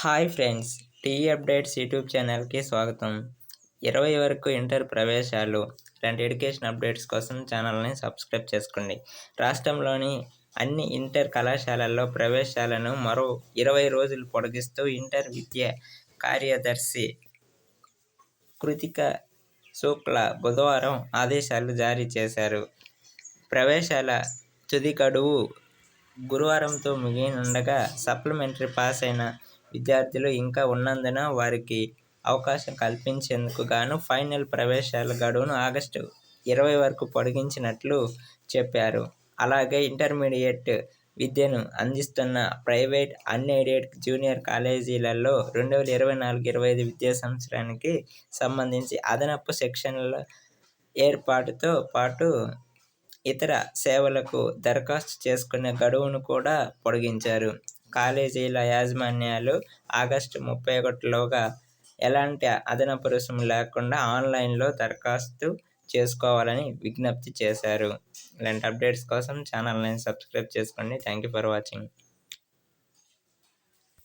Hi friends, TE updates YouTube ఛానల్కి స్వాగతం. 20 వరకు ఇంటర్ ప్రవేశాలు ఇలాంటి ఎడ్యుకేషన్ అప్డేట్స్ కోసం ఛానల్ని సబ్స్క్రైబ్ చేసుకోండి. రాష్ట్రంలోని అన్ని ఇంటర్ కళాశాలల్లో ప్రవేశాలను మరో 20 రోజులు పొడిగిస్తూ ఇంటర్ విద్యా కార్యదర్శి కృతిక శుక్లా బుధవారం ఆదేశాలు జారీ చేశారు. ప్రవేశాల తుది గడువు గురువారంతో ముగియనుండగా సప్లిమెంటరీ పాస్ అయిన విద్యార్థులు ఇంకా ఉన్నందున వారికి అవకాశం కల్పించేందుకు గాను ఫైనల్ ప్రవేశాల గడువును ఆగస్టు 20 వరకు పొడిగించినట్లు చెప్పారు. అలాగే ఇంటర్మీడియట్ విద్యను అందిస్తున్న ప్రైవేట్, అన్ఎయిడెడ్ జూనియర్ కాలేజీలలో 2024-25 విద్యా సంవత్సరానికి సంబంధించి అదనపు సెక్షన్ల ఏర్పాటుతో పాటు ఇతర సేవలకు దరఖాస్తు చేసుకునే గడువును కూడా పొడిగించారు. కాలేజీల యాజమాన్యాలు ఆగస్టు 31లోగా ఎలాంటి అదనపు రుసుము లేకుండా ఆన్లైన్లో దరఖాస్తు చేసుకోవాలని విజ్ఞప్తి చేశారు. ఇలాంటి అప్డేట్స్ కోసం ఛానల్ని సబ్స్క్రైబ్ చేసుకోండి. Thank you for watching.